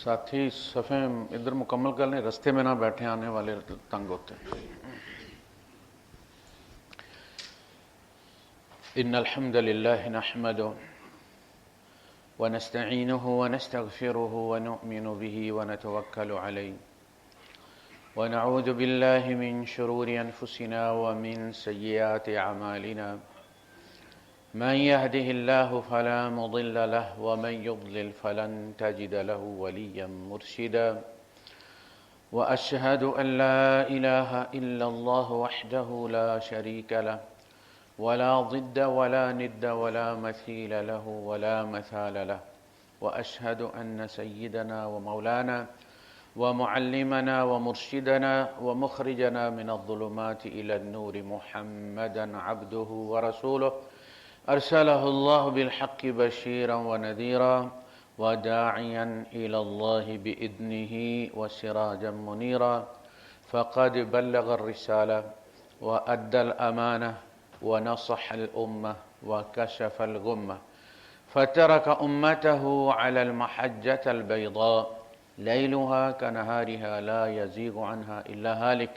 ساتھی صفیں ادھر مکمل کر لیں، رستے میں نہ بیٹھیں، آنے والے تنگ ہوتے ہیں۔ ان الحمد للہ نحمده ونستعینه ونستغفره ونؤمن به ونتوکل علیہ ونعوذ باللہ من شرور انفسنا ومن سیئات اعمالنا من يهده الله فلا مضل له ومن يضلل فلن تجد له وليا مرشدا وأشهد أن لا إله إلا الله وحده لا شريك له ولا ضد ولا ند ولا مثيل له ولا مثال له وأشهد أن سيدنا ومولانا ومعلمنا ومرشدنا ومخرجنا من الظلمات إلى النور محمدا عبده ورسوله أرسله الله بالحق بشيرا ونذيرا وداعيا إلى الله بإذنه وسراجا منيرا فقد بلغ الرسالة وأدى الأمانة ونصح الأمة وكشف الغمة فترك أمته على المحجة البيضاء ليلها كنهارها لا يزيغ عنها إلا هالك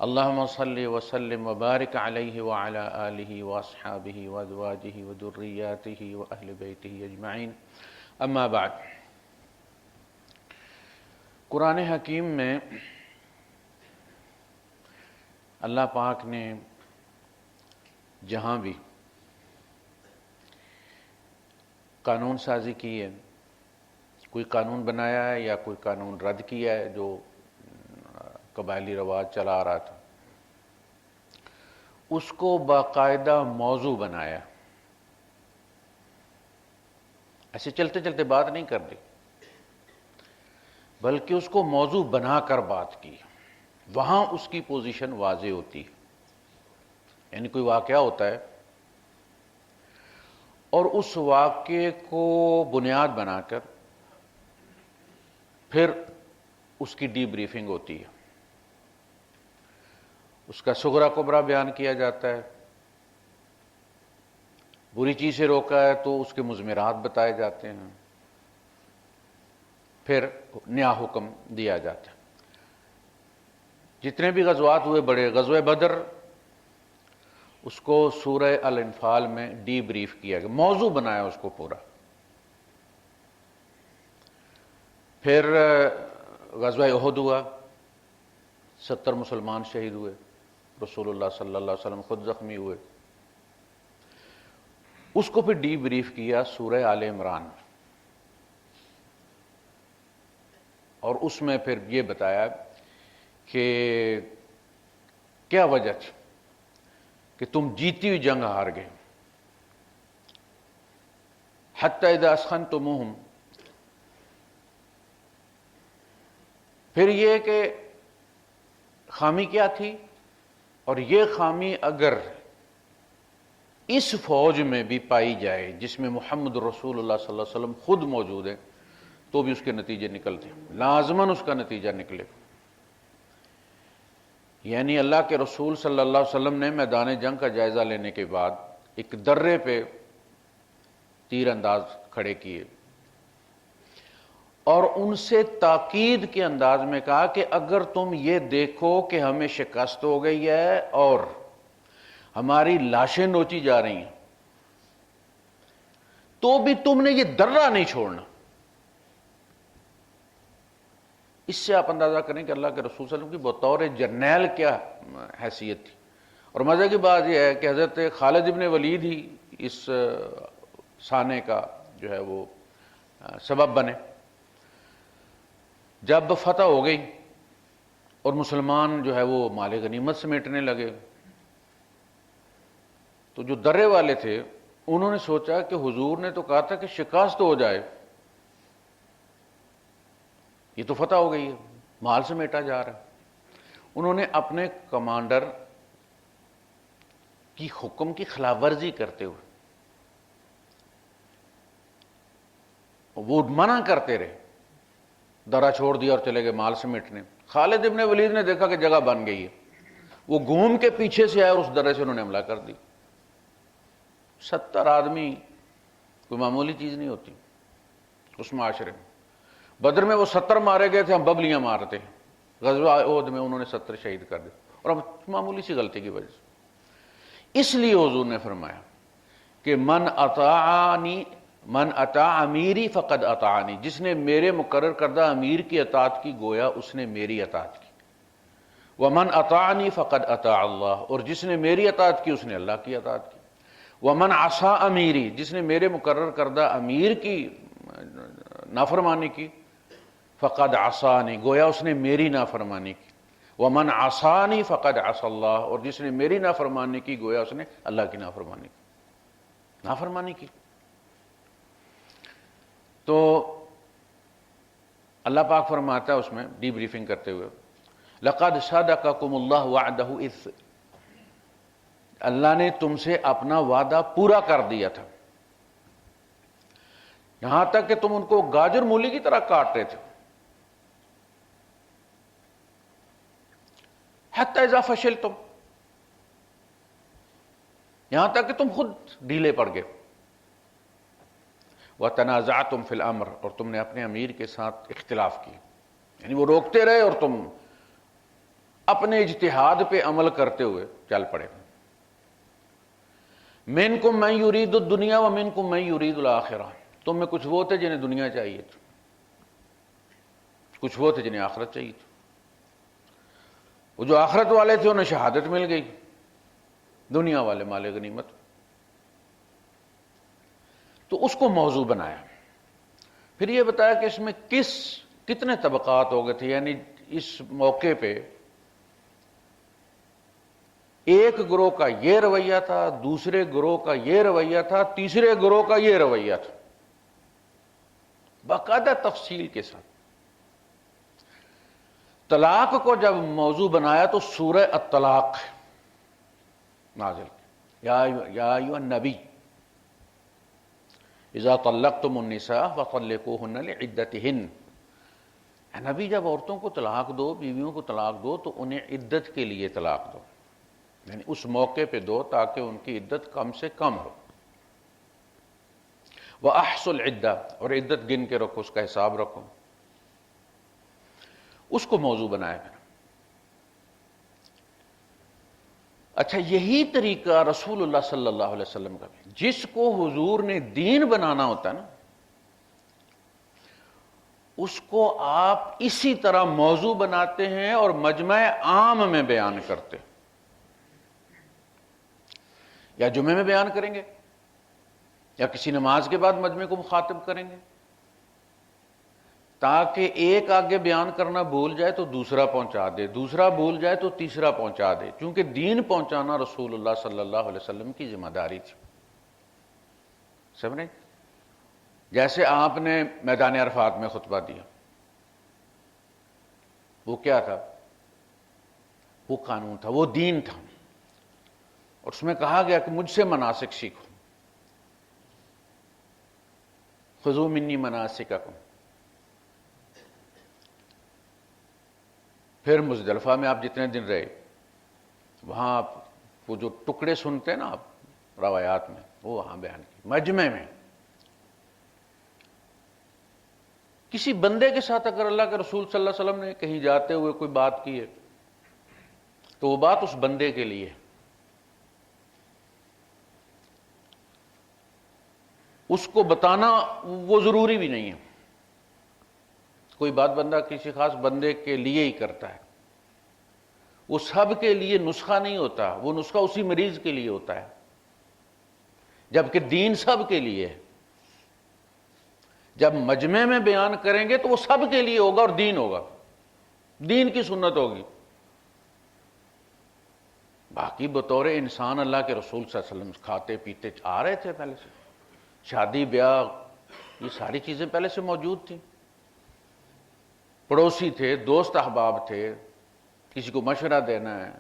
اللهم صل وسلم وبارك عليه وعلى آله وأصحابه وأزواجه وذرياته وأهل بيته أجمعين اما بعد۔ قرآن حکیم میں اللہ پاک نے جہاں بھی قانون سازی کی ہے، کوئی قانون بنایا ہے یا کوئی قانون رد کیا ہے جو قبائلی رواج چلا آ رہا تھا، اس کو باقاعدہ موضوع بنایا، ایسے چلتے چلتے بات نہیں کر دی بلکہ اس کو موضوع بنا کر بات کی، وہاں اس کی پوزیشن واضح ہوتی ہے۔ یعنی کوئی واقعہ ہوتا ہے اور اس واقعے کو بنیاد بنا کر پھر اس کی ڈی بریفنگ ہوتی ہے، اس کا صغرا کبرا بیان کیا جاتا ہے، بری چیز سے روکا ہے تو اس کے مضمرات بتائے جاتے ہیں، پھر نیا حکم دیا جاتا ہے۔ جتنے بھی غزوات ہوئے بڑے، غزوہ بدر اس کو سورہ الانفال میں ڈی بریف کیا گیا، موضوع بنایا اس کو پورا۔ پھر غزوہ احد ہوا، 70 مسلمان شہید ہوئے، رسول اللہ صلی اللہ علیہ وسلم خود زخمی ہوئے، اس کو پھر ڈی بریف کیا سورہ آل عمران، اور اس میں پھر یہ بتایا کہ کیا وجہ تھی کہ تم جیتی ہوئی جنگ ہار گئے، حتی اذا اسخنتموہم، پھر یہ کہ خامی کیا تھی، اور یہ خامی اگر اس فوج میں بھی پائی جائے جس میں محمد رسول اللہ صلی اللہ علیہ وسلم خود موجود ہے تو بھی اس کے نتیجے نکلتے ہیں، لازماً اس کا نتیجہ نکلے۔ یعنی اللہ کے رسول صلی اللہ علیہ وسلم نے میدان جنگ کا جائزہ لینے کے بعد ایک درے پہ تیر انداز کھڑے کیے اور ان سے تاکید کے انداز میں کہا کہ اگر تم یہ دیکھو کہ ہمیں شکست ہو گئی ہے اور ہماری لاشیں نوچی جا رہی ہیں تو بھی تم نے یہ درہ نہیں چھوڑنا۔ اس سے آپ اندازہ کریں کہ اللہ کے رسول صلی اللہ علیہ وسلم کی بطور جرنیل کیا حیثیت تھی۔ اور مزے کی بات یہ ہے کہ حضرت خالد ابن ولید ہی اس سانے کا جو ہے وہ سبب بنے۔ جب فتح ہو گئی اور مسلمان جو ہے وہ مال غنیمت سمیٹنے لگے تو جو درے والے تھے انہوں نے سوچا کہ حضور نے تو کہا تھا کہ شکست ہو جائے، یہ تو فتح ہو گئی ہے، مال سمیٹا جا رہا ہے۔ انہوں نے اپنے کمانڈر کی حکم کی خلاف ورزی کرتے ہوئے وہ منع کرتے رہے، درہ چھوڑ دیا اور چلے گئے مال سمیٹنے۔ خالد ابن ولید نے دیکھا کہ جگہ بن گئی ہے، وہ گھوم کے پیچھے سے آئے اور اس درے سے انہوں نے حملہ کر دی۔ 70 آدمی کوئی معمولی چیز نہیں ہوتی اس معاشرے میں، بدر میں وہ 70 مارے گئے تھے، ہم ببلیاں مارتے ہیں. غزوہ احد میں انہوں نے 70 شہید کر دیے، اور ہم معمولی سی غلطی کی وجہ سے. اس لیے حضور نے فرمایا کہ من اطاع امیری فقد اطاعنی، جس نے میرے مقرر کردہ امیر کی اطاعت کی گویا اس نے میری اطاعت کی. ومن اطاعنی فقد اطاع اللہ، اور جس نے میری اطاعت کی اس نے اللہ کی اطاعت کی. ومن عصا امیری، جس نے میرے مقرر کردہ امیر کی نافرمانی کی، فقد عصانی، گویا اس نے میری نافرمانی کی. ومن عصانی فقد عصى اللہ، اور جس نے میری نافرمانی کی گویا اس نے اللہ کی نافرمانی کی. تو اللہ پاک فرماتا ہے اس میں ڈی بریفنگ کرتے ہوئے، لقد صدقکم اللہ وعدہ اذ، اللہ نے تم سے اپنا وعدہ پورا کر دیا تھا، یہاں تک کہ تم ان کو گاجر مولی کی طرح کاٹ رہے تھے. حتی اذا فشلتم، یہاں تک کہ تم خود ڈھیلے پڑ گئے. وتنازعتم فی الامر، اور تم نے اپنے امیر کے ساتھ اختلاف کی، یعنی وہ روکتے رہے اور تم اپنے اجتہاد پہ عمل کرتے ہوئے چل پڑے. منکم من یرید الدنیا ومنکم من یرید الآخرہ، تم میں کچھ وہ تھے جنہیں دنیا چاہیے تھی، کچھ وہ تھے جنہیں آخرت چاہیے تھی. وہ جو آخرت والے تھے انہیں شہادت مل گئی، دنیا والے مال غنیمت. تو اس کو موضوع بنایا. پھر یہ بتایا کہ اس میں کتنے طبقات ہو گئے تھے، یعنی اس موقع پہ ایک گروہ کا یہ رویہ تھا، دوسرے گروہ کا یہ رویہ تھا، تیسرے گروہ کا یہ رویہ تھا، باقاعدہ تفصیل کے ساتھ. طلاق کو جب موضوع بنایا تو سورہ الطلاق نازل کی، یا ایھا النبی اذا طلقتم النساء فطلقوهن لعدتهن، اے نبی جب عورتوں کو طلاق دو، بیویوں کو طلاق دو تو انہیں عدت کے لیے طلاق دو، یعنی اس موقع پہ دو تاکہ ان کی عدت کم سے کم ہو. وَأَحْصُوا الْعِدَّةَ، اور عدت گن کے رکھو، اس کا حساب رکھو. اس کو موضوع بنایا پھر. اچھا، یہی طریقہ رسول اللہ صلی اللہ علیہ وسلم کا بھی، جس کو حضور نے دین بنانا ہوتا ہے نا، اس کو آپ اسی طرح موضوع بناتے ہیں اور مجمع عام میں بیان کرتے ہیں. یا جمعے میں بیان کریں گے، یا کسی نماز کے بعد مجمع کو مخاطب کریں گے، تاکہ ایک آگے بیان کرنا بھول جائے تو دوسرا پہنچا دے، دوسرا بھول جائے تو تیسرا پہنچا دے، کیونکہ دین پہنچانا رسول اللہ صلی اللہ علیہ وسلم کی ذمہ داری تھی. سمجھیں؟ جیسے آپ نے میدان عرفات میں خطبہ دیا، وہ کیا تھا؟ وہ قانون تھا، وہ دین تھا، اور اس میں کہا گیا کہ مجھ سے مناسک سیکھو. خذوا منی مناسککم. پھر مزدلفہ میں آپ جتنے دن رہے، وہاں آپ وہ جو ٹکڑے سنتے ہیں نا آپ روایات میں، وہ وہاں بیان کی. مجمع میں کسی بندے کے ساتھ اگر اللہ کے رسول صلی اللہ علیہ وسلم نے کہیں جاتے ہوئے کوئی بات کی ہے تو وہ بات اس بندے کے لیے ہے، اس کو بتانا وہ ضروری بھی نہیں ہے. کوئی بات بندہ کسی خاص بندے کے لیے ہی کرتا ہے، وہ سب کے لیے نسخہ نہیں ہوتا، وہ نسخہ اسی مریض کے لیے ہوتا ہے، جبکہ دین سب کے لیے ہے. جب مجمع میں بیان کریں گے تو وہ سب کے لیے ہوگا اور دین ہوگا، دین کی سنت ہوگی. باقی بطور انسان اللہ کے رسول صلی اللہ علیہ وسلم کھاتے پیتے آ رہے تھے، پہلے سے شادی بیاہ یہ ساری چیزیں پہلے سے موجود تھیں. پڑوسی تھے، دوست احباب تھے، کسی کو مشورہ دینا ہے،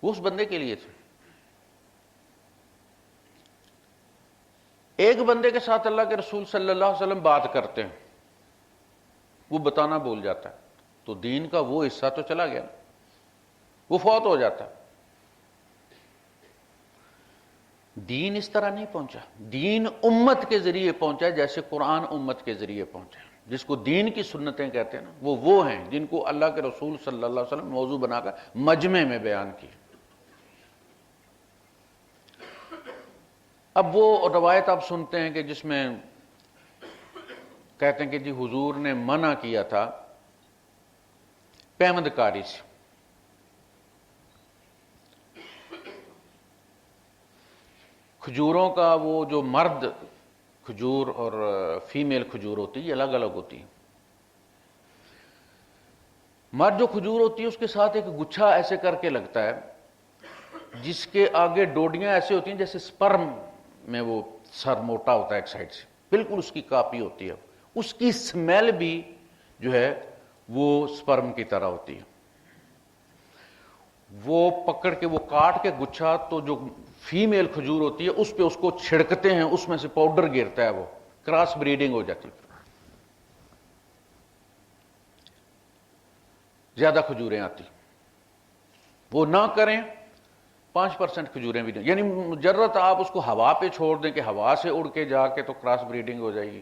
وہ اس بندے کے لیے تھے. ایک بندے کے ساتھ اللہ کے رسول صلی اللہ علیہ وسلم بات کرتے ہیں، وہ بتانا بھول جاتا ہے تو دین کا وہ حصہ تو چلا گیا، وہ فوت ہو جاتا ہے. دین اس طرح نہیں پہنچا، دین امت کے ذریعے پہنچا جیسے قرآن امت کے ذریعے پہنچا۔ جس کو دین کی سنتیں کہتے ہیں نا، وہ ہیں جن کو اللہ کے رسول صلی اللہ علیہ وسلم موضوع بنا کر مجمع میں بیان کی۔ اب وہ روایت آپ سنتے ہیں کہ جس میں کہتے ہیں کہ جی حضور نے منع کیا تھا پیمند کاری سے۔ کھجوروں کا وہ جو مرد کھجور اور فیمیل کھجور ہوتی ہے یہ الگ الگ ہوتی ہے۔ مرد جو کھجور ہوتی ہے اس کے ساتھ ایک گچھا ایسے کر کے لگتا ہے جس کے آگے ڈوڈیاں ایسے ہوتی ہیں جیسے سپرم میں وہ سر موٹا ہوتا ہے ایک سائڈ سے، بالکل اس کی کاپی ہوتی ہے۔ اس کی سمیل بھی جو ہے وہ سپرم کی طرح ہوتی ہے۔ وہ پکڑ کے وہ کاٹ کے گچھا تو جو فیمیل کھجور ہوتی ہے اس پہ اس کو چھڑکتے ہیں، اس میں سے پاؤڈر گرتا ہے، وہ کراس بریڈنگ ہو جاتی ہے، زیادہ کھجوریں آتی۔ وہ نہ کریں 5% کھجوریں بھی نہیں، یعنی مجرد آپ اس کو ہوا پہ چھوڑ دیں کہ ہوا سے اڑ کے جا کے تو کراس بریڈنگ ہو جائے گی،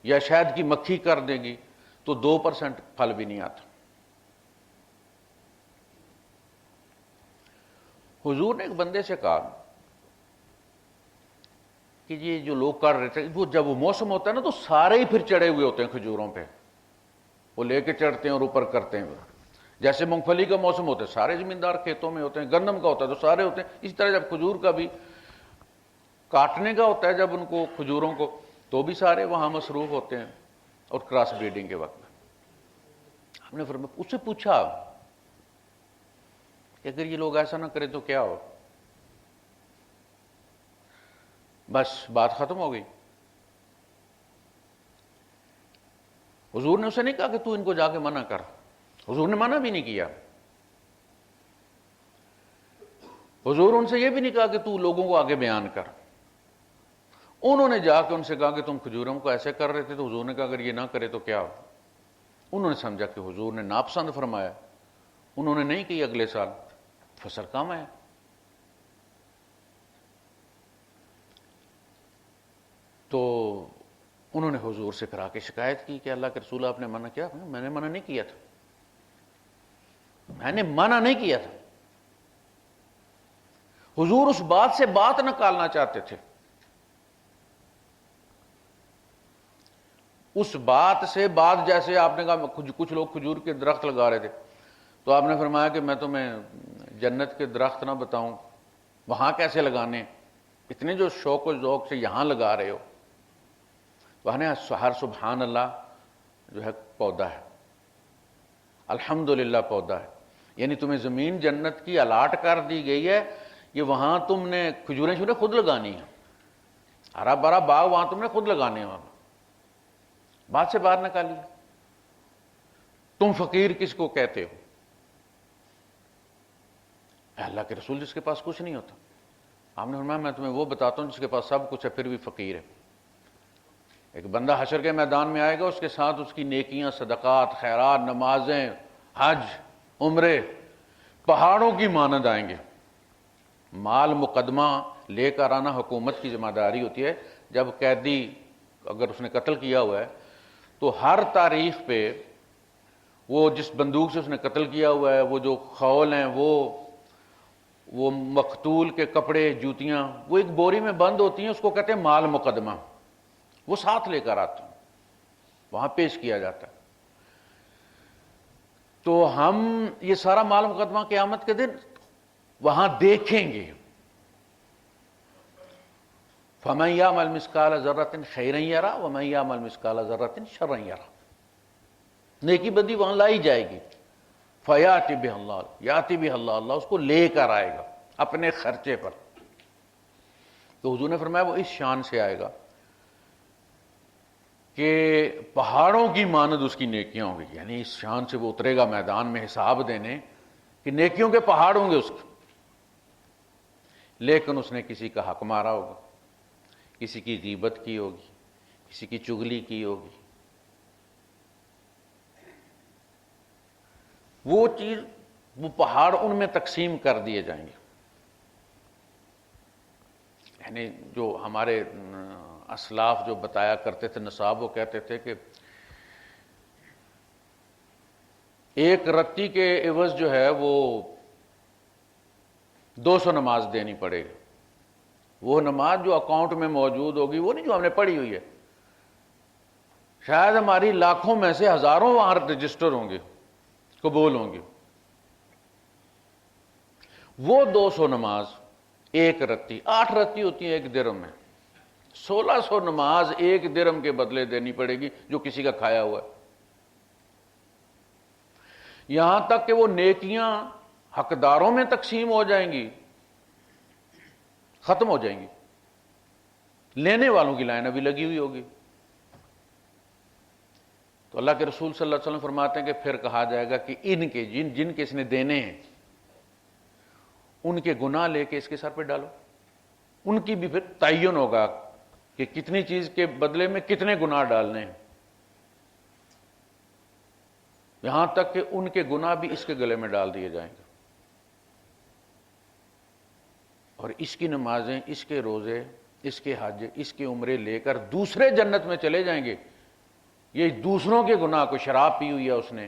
یا شاید کی مکھی کر دیں گی تو 2% پھل بھی نہیں آتا۔ حضور نے ایک بندے سے کہا کہ یہ جو لوگ کر رہے تھے، وہ جب وہ موسم ہوتا ہے نا تو سارے ہی پھر چڑھے ہوئے ہوتے ہیں کھجوروں پہ، وہ لے کے چڑھتے ہیں اور اوپر کرتے ہیں۔ جیسے مونگ پھلی کا موسم ہوتا ہے سارے زمیندار کھیتوں میں ہوتے ہیں، گندم کا ہوتا ہے تو سارے ہوتے ہیں، اس طرح جب کھجور کا بھی کاٹنے کا ہوتا ہے جب ان کو کھجوروں کو تو بھی سارے وہاں مصروف ہوتے ہیں، اور کراس بریڈنگ کے وقت میں ہم نے فرمایا، اس سے پوچھا کہ اگر یہ لوگ ایسا نہ کریں تو کیا ہو؟ بس بات ختم ہو گئی۔ حضور نے اسے نہیں کہا کہ تو ان کو جا کے منع کر، حضور نے منع بھی نہیں کیا۔ حضور ان سے یہ بھی نہیں کہا کہ تو لوگوں کو آگے بیان کر۔ انہوں نے جا کے ان سے کہا کہ تم کھجوروں کو ایسے کر رہے تھے، تو حضور نے کہا اگر یہ نہ کرے تو کیا ہو؟ انہوں نے سمجھا کہ حضور نے ناپسند فرمایا، انہوں نے نہیں کی، اگلے سال فصل کم آیا۔ تو انہوں نے حضور سے کرا کے شکایت کی کہ اللہ کے رسول آپ نے منع کیا۔ میں نے منع نہیں کیا تھا، میں نے منع نہیں کیا تھا۔ حضور اس بات سے بات نکالنا چاہتے تھے، اس بات سے بات، جیسے آپ نے کہا کچھ لوگ کھجور کے درخت لگا رہے تھے تو آپ نے فرمایا کہ میں تمہیں جنت کے درخت نہ بتاؤں وہاں کیسے لگانے، اتنے جو شوق و ذوق سے یہاں لگا رہے ہو۔ وہاں ہر سبحان اللہ جو ہے پودا ہے، الحمدللہ پودا ہے، یعنی تمہیں زمین جنت کی الاٹ کر دی گئی ہے، یہ وہاں تم نے کھجوریں خود لگانی ہیں، ہرا بھرا باغ وہاں تم نے خود لگانے ہیں۔ بات سے باہر نکالی، تم فقیر کس کو کہتے ہو؟ اللہ کے رسول جس کے پاس کچھ نہیں ہوتا۔ آپ نے فرمایا میں تمہیں وہ بتاتا ہوں جس کے پاس سب کچھ ہے پھر بھی فقیر ہے۔ ایک بندہ حشر کے میدان میں آئے گا، اس کے ساتھ اس کی نیکیاں، صدقات، خیرات، نمازیں، حج، عمرے پہاڑوں کی مانند آئیں گے۔ مال مقدمہ لے کر آنا حکومت کی ذمہ داری ہوتی ہے۔ جب قیدی اگر اس نے قتل کیا ہوا ہے تو ہر تاریخ پہ وہ جس بندوق سے اس نے قتل کیا ہوا ہے، وہ جو خول ہیں، وہ مقتول کے کپڑے، جوتیاں، وہ ایک بوری میں بند ہوتی ہیں، اس کو کہتے ہیں مال مقدمہ، وہ ساتھ لے کر آتے ہیں، وہاں پیش کیا جاتا ہے۔ تو ہم یہ سارا مال مقدمہ قیامت کے دن وہاں دیکھیں گے۔ فَمَن يَعْمَلْ مِثْقَالَ ذَرَّةٍ خَيْرًا يَرَهُ وَمَن يَعْمَلْ مِثْقَالَ ذَرَّةٍ شَرًّا يَرَهُ۔ نیکی بدی وہاں لائی جائے گی۔ فَيَأْتِ بِهَا اللَّهُ، یاتی بِهَا اللَّهُ، اللہ اس کو لے کر آئے گا اپنے خرچے پر۔ تو حضور نے فرمایا وہ اس شان سے آئے گا کہ پہاڑوں کی مانند اس کی نیکیاں ہوں گی، یعنی اس شان سے وہ اترے گا میدان میں حساب دینے کہ نیکیوں کے پہاڑ ہوں گے اس کے۔ لیکن اس نے کسی کا حق مارا ہوگا، کسی کی غیبت کی ہوگی، کسی کی چغلی کی ہوگی، وہ چیز، وہ پہاڑ ان میں تقسیم کر دیے جائیں گے۔ یعنی جو ہمارے اسلاف جو بتایا کرتے تھے نصاب، وہ کہتے تھے کہ ایک رتی کے عوض جو ہے وہ 200 نماز دینی پڑے گی. وہ نماز جو اکاؤنٹ میں موجود ہوگی وہ نہیں جو ہم نے پڑھی ہوئی ہے، شاید ہماری لاکھوں میں سے ہزاروں وہاں رجسٹر ہوں گے، قبول ہوں گے. وہ 200 نماز ایک رتی، 8 رتی ہوتی ہیں ایک درہم میں، 1600 نماز ایک درہم کے بدلے دینی پڑے گی جو کسی کا کھایا ہوا ہے. یہاں تک کہ وہ نیکیاں حقداروں میں تقسیم ہو جائیں گی، ختم ہو جائیں گی، لینے والوں کی لائن ابھی لگی ہوئی ہوگی. تو اللہ کے رسول صلی اللہ علیہ وسلم فرماتے ہیں کہ پھر کہا جائے گا کہ ان کے جن کے اس نے دینے ہیں ان کے گناہ لے کے اس کے سر پہ ڈالو. ان کی بھی پھر تعین ہوگا کہ کتنی چیز کے بدلے میں کتنے گناہ ڈالنے ہیں، یہاں تک کہ ان کے گناہ بھی اس کے گلے میں ڈال دیے جائیں گے. اور اس کی نمازیں، اس کے روزے، اس کے حج، اس کے عمرے لے کر دوسرے جنت میں چلے جائیں گے. یہ دوسروں کے گناہ، کوئی شراب پی ہوئی ہے اس نے،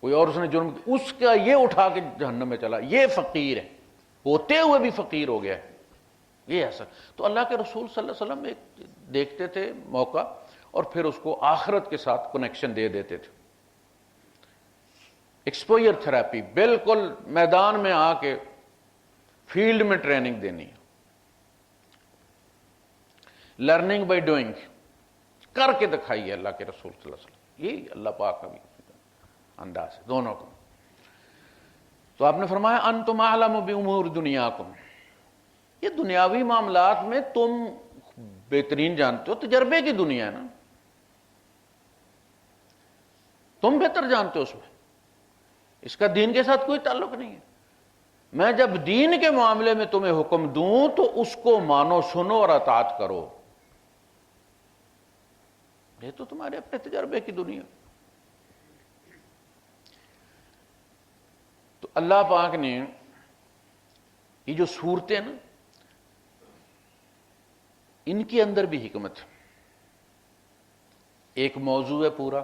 کوئی اور اس نے جرم، اس کا یہ اٹھا کے جہنم میں چلا، یہ فقیر ہے، ہوتے ہوئے بھی فقیر ہو گیا ہے. یہ ایسا. تو اللہ کے رسول صلی اللہ علیہ وسلم ایک دیکھتے تھے موقع اور پھر اس کو آخرت کے ساتھ کنیکشن دے دیتے تھے. ایکسپوئر تھراپی، بالکل میدان میں آ کے فیلڈ میں ٹریننگ دینی ہے. لرننگ بائی ڈوئنگ، کر کے دکھائیے اللہ کے رسول صلی اللہ علیہ وسلم. یہی اللہ پاک کا بھی انداز ہے دونوں کو. تو آپ نے فرمایا انتم اعلم بامور دنیاکم، یہ دنیاوی معاملات میں تم بہترین جانتے ہو، تجربے کی دنیا ہے نا، تم بہتر جانتے ہو اس میں، اس کا دین کے ساتھ کوئی تعلق نہیں ہے. میں جب دین کے معاملے میں تمہیں حکم دوں تو اس کو مانو، سنو اور اطاعت کرو. یہ تو تمہارے اپنے تجربے کی دنیا. تو اللہ پاک نے یہ جو صورتیں نا، ان کے اندر بھی حکمت ہے. ایک موضوع ہے پورا،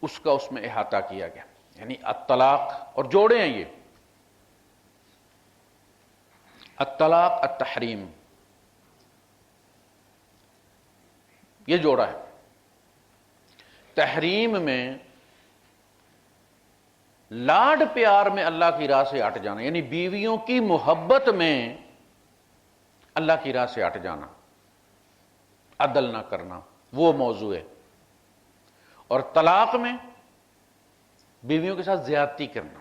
اس کا اس میں احاطہ کیا گیا، یعنی الطلاق، اور جوڑے ہیں یہ الطلاق التحریم، یہ جوڑا ہے. تحریم میں لاڈ پیار میں اللہ کی راہ سے ہٹ جانا، یعنی بیویوں کی محبت میں اللہ کی راہ سے ہٹ جانا، عدل نہ کرنا، وہ موضوع ہے. اور طلاق میں بیویوں کے ساتھ زیادتی کرنا،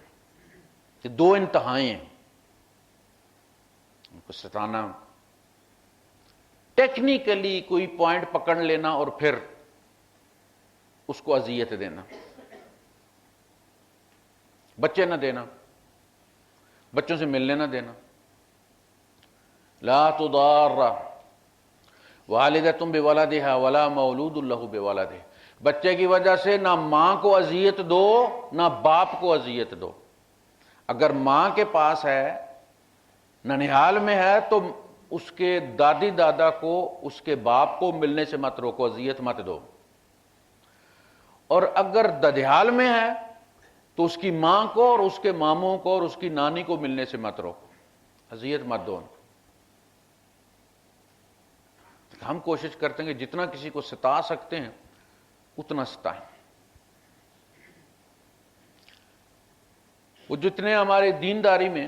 یہ دو انتہائیں ہیں. ان کو ستانا، ٹیکنیکلی کوئی پوائنٹ پکڑ لینا اور پھر اس کو اذیت دینا، بچے نہ دینا، بچوں سے ملنے نہ دینا. لا تضار والدۃ بولدہا ولا مولود لہ بولدہ، بچے کی وجہ سے نہ ماں کو اذیت دو نہ باپ کو اذیت دو. اگر ماں کے پاس ہے، ننھیال میں ہے، تو اس کے دادی دادا کو، اس کے باپ کو ملنے سے مت روکو، اذیت مت دو. اور اگر ددھیال میں ہے تو اس کی ماں کو اور اس کے ماموں کو اور اس کی نانی کو ملنے سے مت روکو، اذیت مت دو. ہم کوشش کرتے ہیں کہ جتنا کسی کو ستا سکتے ہیں اتنا ستائیں. وہ جتنے ہمارے دینداری میں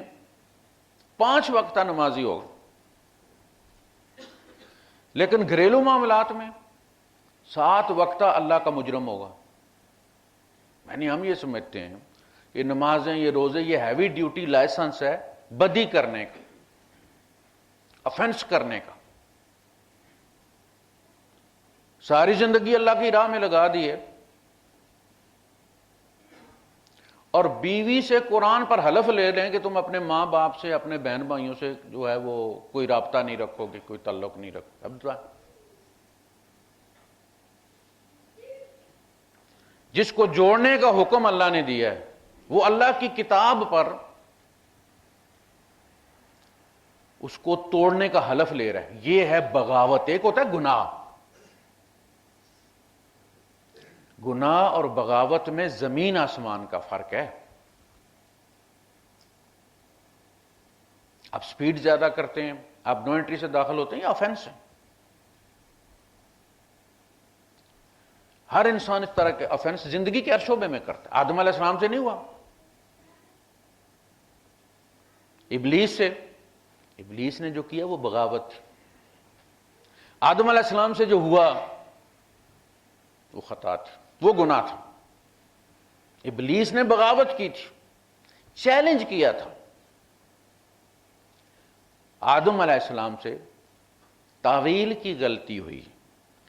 5 وقتہ نمازی ہوگا، لیکن گھریلو معاملات میں 7 وقتہ اللہ کا مجرم ہوگا. یعنی ہم یہ سمجھتے ہیں کہ نمازیں، یہ روزے، یہ ہیوی ڈیوٹی لائسنس ہے بدی کرنے کا، افینس کرنے کا. ساری زندگی اللہ کی راہ میں لگا دی ہے، اور بیوی سے قرآن پر حلف لے لیں کہ تم اپنے ماں باپ سے، اپنے بہن بھائیوں سے جو ہے وہ کوئی رابطہ نہیں رکھو گے، کوئی تعلق نہیں رکھو. اب جس کو جوڑنے کا حکم اللہ نے دیا ہے، وہ اللہ کی کتاب پر اس کو توڑنے کا حلف لے رہا ہے، یہ ہے بغاوت۔ ایک ہوتا ہے گناہ، گناہ اور بغاوت میں زمین آسمان کا فرق ہے۔ آپ سپیڈ زیادہ کرتے ہیں، آپ نو انٹری سے داخل ہوتے ہیں، یہ آفینس ہے۔ ہر انسان اس طرح کے آفینس زندگی کے ہر شعبے میں کرتا ہے۔ آدم علیہ السلام سے نہیں ہوا، ابلیس نے جو کیا وہ بغاوت تھی۔ آدم علیہ السلام سے جو ہوا وہ خطا تھی، وہ گناہ تھا۔ ابلیس نے بغاوت کی تھی، چیلنج کیا تھا۔ آدم علیہ السلام سے تعویل کی غلطی ہوئی،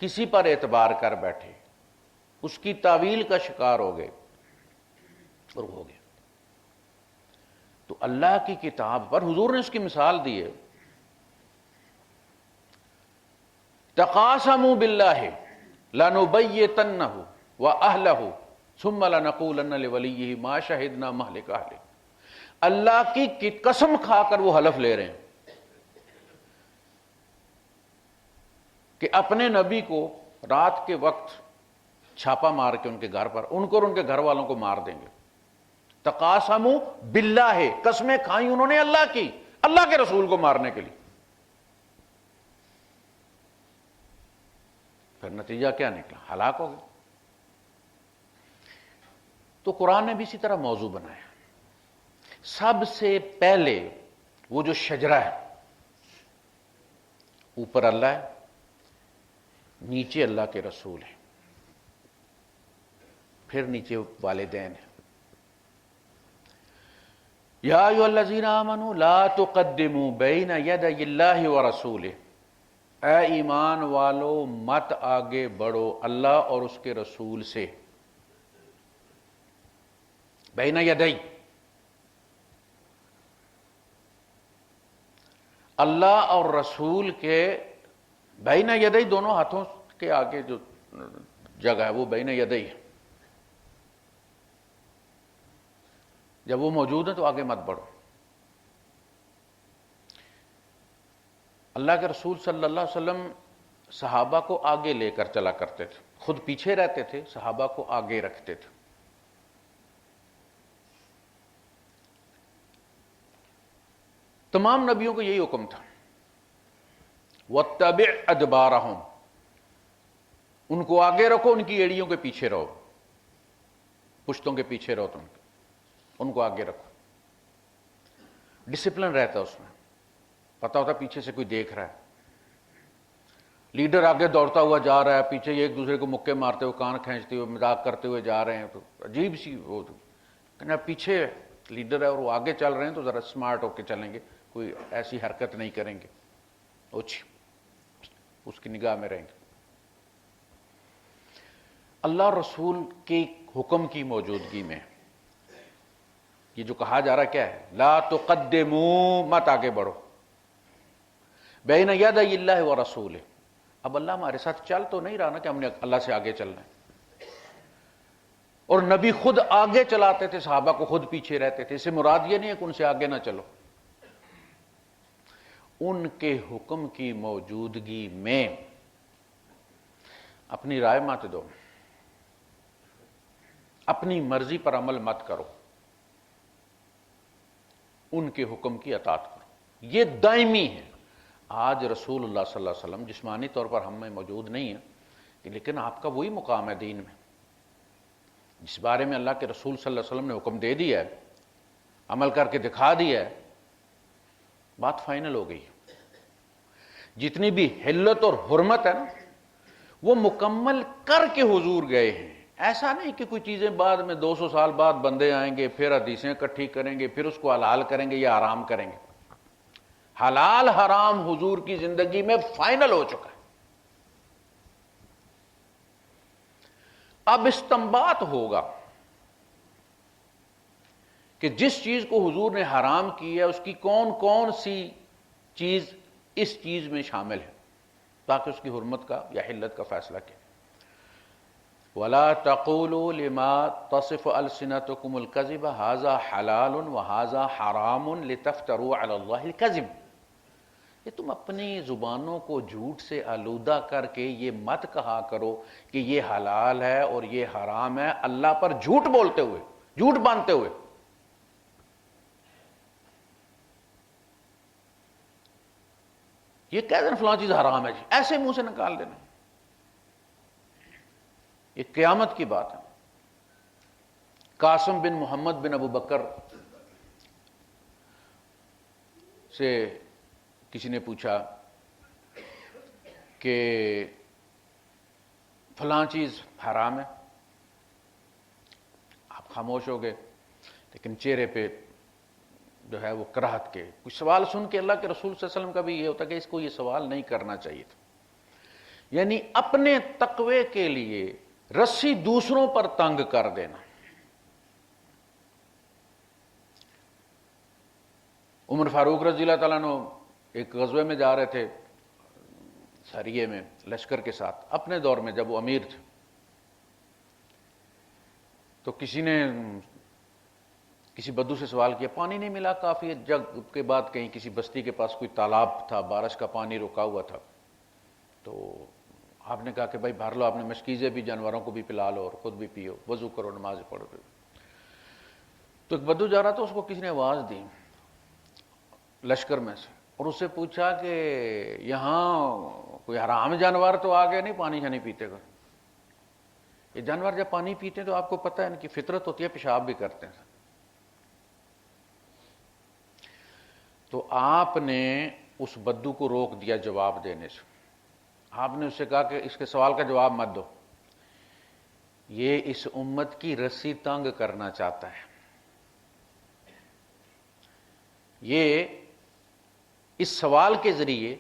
کسی پر اعتبار کر بیٹھے، اس کی تعویل کا شکار ہو گئے اور ہو گئے۔ تو اللہ کی کتاب پر حضور نے اس کی مثال دی ہے، تقاسموا باللہ لنبیتنہ واہلہ ثم لنقولن لولیہ ما شہدنا مہلک اہلہ۔ اللہ کی قسم کھا کر وہ حلف لے رہے ہیں کہ اپنے نبی کو رات کے وقت چھاپا مار کے ان کے گھر پر ان کو اور ان کے گھر والوں کو مار دیں گے۔ تقاسموا باللہ، قسمیں کھائیں انہوں نے اللہ کی، اللہ کے رسول کو مارنے کے لیے۔ پھر نتیجہ کیا نکلا؟ ہلاک ہو گئے۔ تو قرآن نے بھی اسی طرح موضوع بنایا۔ سب سے پہلے وہ جو شجرہ ہے، اوپر اللہ ہے، نیچے اللہ کے رسول ہیں، پھر نیچے والدین ہیں۔ یا ایھا الذین آمنوا لا تقدموا بین یدی اللہ ورسولہ، اے ایمان والو مت آگے بڑھو اللہ اور اس کے رسول سے۔ بین یدی، اللہ اور رسول کے بین یدی، دونوں ہاتھوں کے آگے جو جگہ ہے وہ بین یدی ہے۔ جب وہ موجود ہیں تو آگے مت بڑھو۔ اللہ کے رسول صلی اللہ علیہ وسلم صحابہ کو آگے لے کر چلا کرتے تھے، خود پیچھے رہتے تھے، صحابہ کو آگے رکھتے تھے۔ تمام نبیوں کو یہی حکم تھا، وَاتَّبِعْ أَدْبَارَهُمْ، ان کو آگے رکھو، ان کی ایڑیوں کے پیچھے رہو، پشتوں کے پیچھے رہو، تم ان کو آگے رکھو۔ ڈسپلن رہتا اس میں، پتہ ہوتا پیچھے سے کوئی دیکھ رہا ہے، لیڈر آگے دوڑتا ہوا جا رہا ہے، پیچھے ایک دوسرے کو مکے مارتے ہوئے، کان کھینچتے ہوئے، مذاق کرتے ہوئے جا رہے ہیں، تو عجیب سی وہ کہنا پیچھے لیڈر ہے اور وہ آگے چل رہے ہیں تو ذرا سمارٹ ہو کے چلیں گے، کوئی ایسی حرکت نہیں کریں گے، اوچھی اس کی نگاہ میں رہیں گے۔ اللہ رسول کے حکم کی موجودگی میں یہ جو کہا جا رہا کیا ہے؟ لا تقدموا، مت آگے بڑھو، بین یدی اللہ ورسولہ۔ اب اللہ ہمارے ساتھ چل تو نہیں رہا نا کہ ہم نے اللہ سے آگے چلنا ہے، اور نبی خود آگے چلاتے تھے، صحابہ کو خود پیچھے رہتے تھے۔ اس سے مراد یہ نہیں ہے کہ ان سے آگے نہ چلو، ان کے حکم کی موجودگی میں اپنی رائے مت دو، اپنی مرضی پر عمل مت کرو، ان کے حکم کی اطاعت کرو۔ یہ دائمی ہے۔ آج رسول اللہ صلی اللہ علیہ وسلم جسمانی طور پر ہم میں موجود نہیں ہیں، لیکن آپ کا وہی مقام ہے دین میں جس بارے میں اللہ کے رسول صلی اللہ علیہ وسلم نے حکم دے دیا ہے، عمل کر کے دکھا دیا ہے، بات فائنل ہو گئی۔ جتنی بھی حلت اور حرمت ہے نا وہ مکمل کر کے حضور گئے ہیں۔ ایسا نہیں کہ کوئی چیزیں بعد میں 200 سال بعد بندے آئیں گے، پھر حدیثیں اکٹھی کریں گے، پھر اس کو حلال کریں گے یا حرام کریں گے۔ حلال حرام حضور کی زندگی میں فائنل ہو چکا ہے۔ اب استنباط ہوگا کہ جس چیز کو حضور نے حرام کی ہے اس کی کون کون سی چیز اس چیز میں شامل ہے، تاکہ اس کی حرمت کا یا حلت کا فیصلہ کیا۔ وَلَا تَقُولُوا لِمَا تَصِفُ أَلْسِنَتُكُمُ الْكَذِبَ هَذَا حَلَالٌ وَهَذَا حَرَامٌ لِتَفْتَرُوا عَلَى اللَّهِ الْكَذِبَ۔ کہ تم اپنی زبانوں کو جھوٹ سے آلودہ کر کے یہ مت کہا کرو کہ یہ حلال ہے اور یہ حرام ہے، اللہ پر جھوٹ بولتے ہوئے، جھوٹ باندھتے ہوئے۔ یہ کہہ دینا فلاں چیز حرام ہے جی، ایسے منہ سے نکال دینا، یہ قیامت کی بات ہے۔ قاسم بن محمد بن ابو بکر سے کسی نے پوچھا کہ فلاں چیز حرام ہے، آپ خاموش ہو گئے، لیکن چہرے پہ جو ہے وہ کراہت کے، کچھ سوال سن کے اللہ کے رسول صلی اللہ علیہ وسلم کا بھی یہ ہوتا کہ اس کو یہ سوال نہیں کرنا چاہیے تھا، یعنی اپنے تقوی کے لیے رسی دوسروں پر تنگ کر دینا۔ عمر فاروق رضی اللہ تعالیٰ عنہ ایک غزوے میں جا رہے تھے، سریے میں لشکر کے ساتھ، اپنے دور میں جب وہ امیر تھے، تو کسی نے کسی بدو سے سوال کیا، پانی نہیں ملا کافی جگ کے بعد، کہیں کسی بستی کے پاس کوئی تالاب تھا، بارش کا پانی رکا ہوا تھا، تو آپ نے کہا کہ بھائی بھر لو، آپ نے مشکیزیں بھی جانوروں کو بھی پلا لو اور خود بھی پیو، وضو کرو، نماز پڑھو۔ تو ایک بدو جا رہا تھا، اس کو کسی نے آواز دی لشکر میں سے، اور اس سے پوچھا کہ یہاں کوئی حرام جانور تو آ گیا نہیں پانی شانی پیتے گا؟ یہ جانور جب پانی پیتے ہیں تو آپ کو پتہ ہے ان کی فطرت ہوتی ہے، پیشاب بھی کرتے ہیں۔ تو آپ نے اس بدو کو روک دیا جواب دینے سے، آپ نے اس سے کہا کہ اس کے سوال کا جواب مت دو، یہ اس امت کی رسی تنگ کرنا چاہتا ہے، یہ اس سوال کے ذریعے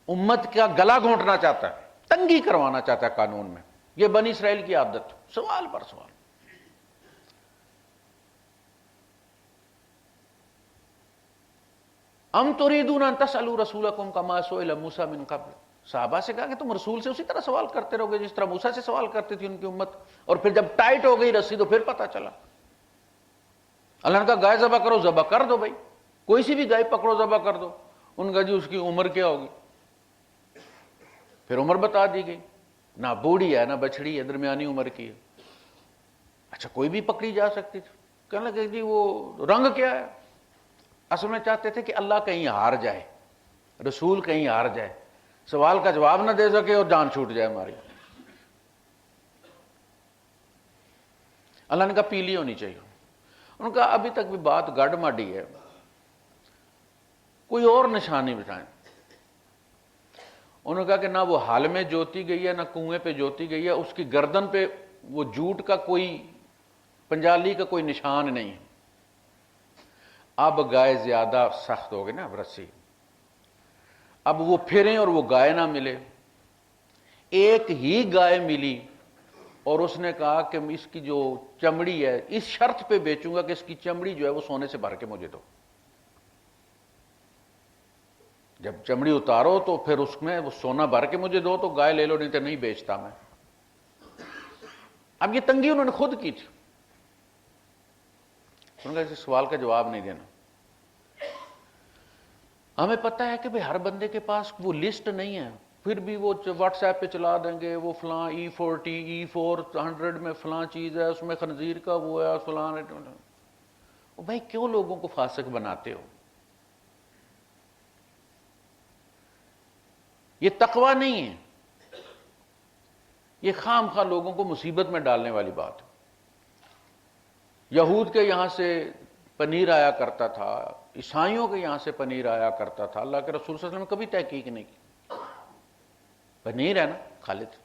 امت کا گلا گھونٹنا چاہتا ہے، تنگی کروانا چاہتا ہے قانون میں۔ یہ بنی اسرائیل کی عادت، سوال پر سوال۔ ام تريدون ان تسالوا رسولكم كما سئل موسى من قبل، صحابہ سے کہا کہ تم رسول سے اسی طرح سوال کرتے رہو گے جس طرح موسیٰ سے سوال کرتی تھی ان کی امت، اور پھر جب ٹائٹ ہو گئی رسی تو پھر پتہ چلا۔ اللہ نے کہا گائے ذبح کرو، ذبح کر دو بھائی، کوئی سی بھی گائے پکڑو ذبح کر دو۔ ان کا جی اس کی عمر کیا ہوگی؟ پھر عمر بتا دی گئی، نہ بوڑھی ہے نہ بچڑی ہے، درمیانی عمر کی ہے۔ اچھا کوئی بھی پکڑی جا سکتی تھی؟ کہنے لگے جی وہ رنگ کیا ہے؟ اصل میں چاہتے تھے کہ اللہ کہیں ہار جائے، رسول کہیں ہار جائے، سوال کا جواب نہ دے سکے اور جان چھوٹ جائے ہماری۔ اللہ نے کہا پیلی ہونی چاہیے۔ انہوں نے کہا ابھی تک بھی بات گڑ ماڈی ہے، کوئی اور نشانی بتائیں۔ انہوں نے کہا کہ نہ وہ حال میں جوتی گئی ہے نہ کنویں پہ جوتی گئی ہے، اس کی گردن پہ وہ جوٹ کا کوئی پنجالی کا کوئی نشان نہیں ہے۔ اب گائے زیادہ سخت ہو گئی نا، اب رسی، اب وہ پھریں اور وہ گائے نہ ملے۔ ایک ہی گائے ملی اور اس نے کہا کہ اس کی جو چمڑی ہے اس شرط پہ بیچوں گا کہ اس کی چمڑی جو ہے وہ سونے سے بھر کے مجھے دو، جب چمڑی اتارو تو پھر اس میں وہ سونا بھر کے مجھے دو، تو گائے لے لو، نہیں تو نہیں بیچتا میں۔ اب یہ تنگی انہوں نے خود کی تھی، انہوں نے کہا اس سوال کا جواب نہیں دینا۔ ہمیں پتہ ہے کہ بھئی ہر بندے کے پاس وہ لسٹ نہیں ہے، پھر بھی وہ واٹس ایپ پہ چلا دیں گے، وہ فلاں E40 E400 میں فلاں چیز ہے، اس میں خنزیر کا وہ ہے فلاں۔ بھائی کیوں لوگوں کو فاسق بناتے ہو؟ یہ تقوی نہیں ہے، یہ خام خواہ لوگوں کو مصیبت میں ڈالنے والی بات ہے۔ یہود کے یہاں سے پنیر آیا کرتا تھا، عیسائیوں کے یہاں سے پنیر آیا کرتا تھا، اللہ کے رسول صلی اللہ علیہ وسلم نے کبھی تحقیق نہیں کی، پنیر ہے نا خالد۔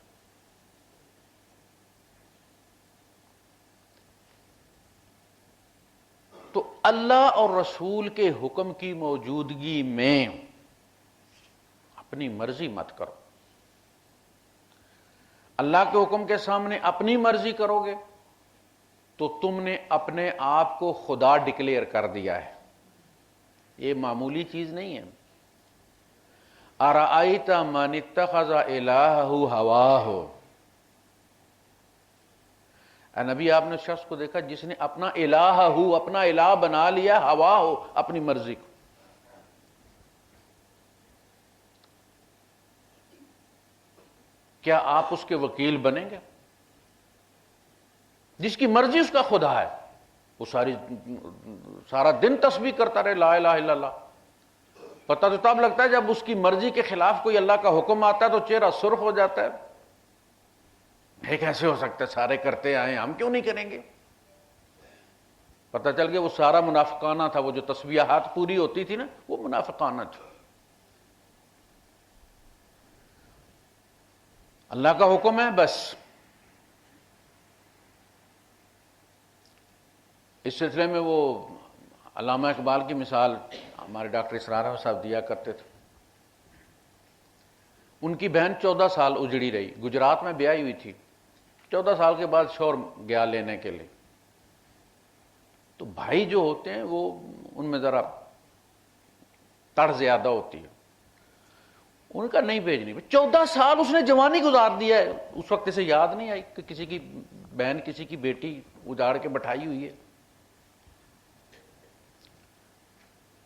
تو اللہ اور رسول کے حکم کی موجودگی میں اپنی مرضی مت کرو۔ اللہ کے حکم کے سامنے اپنی مرضی کرو گے تو تم نے اپنے آپ کو خدا ڈکلیئر کر دیا ہے، یہ معمولی چیز نہیں ہے۔ ارأیت من اتخذ الہہ ہواہ، اے نبی آپ نے شخص کو دیکھا جس نے اپنا الہ اپنا الہ بنا لیا ہوا ہو، اپنی مرضی کو۔ کیا آپ اس کے وکیل بنیں گے؟ جس کی مرضی اس کا خدا ہے، وہ سارا دن تسبیح کرتا رہے لا الہ الا اللہ، پتہ تو تب لگتا ہے جب اس کی مرضی کے خلاف کوئی اللہ کا حکم آتا ہے تو چہرہ سرخ ہو جاتا ہے، یہ کیسے ہو سکتا ہے، سارے کرتے آئے ہم کیوں نہیں کریں گے؟ پتہ چل گیا وہ سارا منافقانہ تھا، وہ جو تسبیحات پوری ہوتی تھی نا وہ منافقانہ تھی۔ اللہ کا حکم ہے بس۔ اس سلسلے میں وہ علامہ اقبال کی مثال ہمارے ڈاکٹر اسرار احمد صاحب دیا کرتے تھے۔ ان کی بہن 14 سال اجڑی رہی، گجرات میں بیاہی ہوئی تھی، 14 سال کے بعد شوہر گیا لینے کے لیے، تو بھائی جو ہوتے ہیں وہ ان میں ذرا تڑ زیادہ ہوتی ہے، ان کا نہیں بھیجنی۔ 14 سال اس نے جوانی گزار دیا ہے، اس وقت اسے یاد نہیں آئی کہ کسی کی بہن کسی کی بیٹی اجاڑ کے بٹھائی ہوئی ہے۔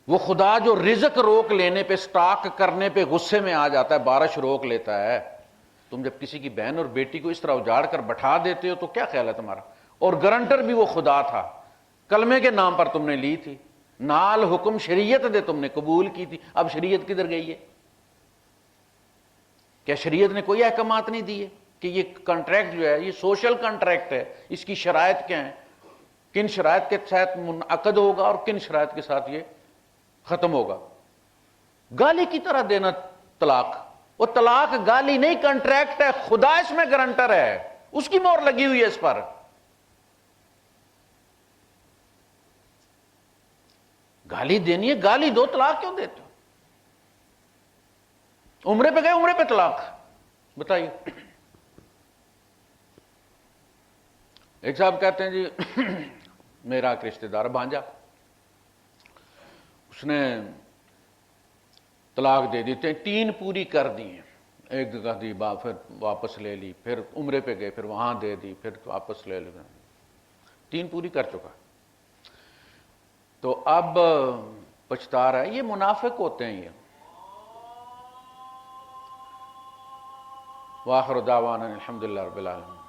وہ خدا جو رزق روک لینے پہ، سٹاک کرنے پہ غصے میں آ جاتا ہے، بارش روک لیتا ہے، تم جب کسی کی بہن اور بیٹی کو اس طرح اجاڑ کر بٹھا دیتے ہو تو کیا خیال ہے تمہارا؟ اور گارنٹر بھی وہ خدا تھا، کلمے کے نام پر تم نے لی تھی، نال حکم شریعت دے تم نے قبول کی تھی، اب شریعت کدھر گئی ہے؟ کیا شریعت نے کوئی احکامات نہیں دیے کہ یہ کنٹریکٹ جو ہے یہ سوشل کنٹریکٹ ہے، اس کی شرائط کیا ہیں، کن شرائط کے ساتھ منعقد ہوگا اور کن شرائط کے ساتھ یہ ختم ہوگا؟ گالی کی طرح دینا طلاق، وہ طلاق گالی نہیں کنٹریکٹ ہے، خدا اس میں گارنٹر ہے، اس کی مہر لگی ہوئی ہے اس پر۔ گالی دینی ہے گالی دو، طلاق کیوں دیتے ہو؟ عمرے پہ گئے، عمرے پہ طلاق، بتائیے۔ ایک صاحب کہتے ہیں جی میرا ایک رشتہ دار بھانجا، اس نے طلاق دے دی، 3 پوری کر دی ہیں، ایک جگہ دی پھر واپس لے لی، پھر عمرے پہ گئے، پھر وہاں دے دی، پھر واپس لے لی، 3 پوری کر چکا۔ تو اب پچھتا رہا ہے، یہ منافق ہوتے ہیں یہ۔ وآخر دعوانا الحمدللہ رب العالمین۔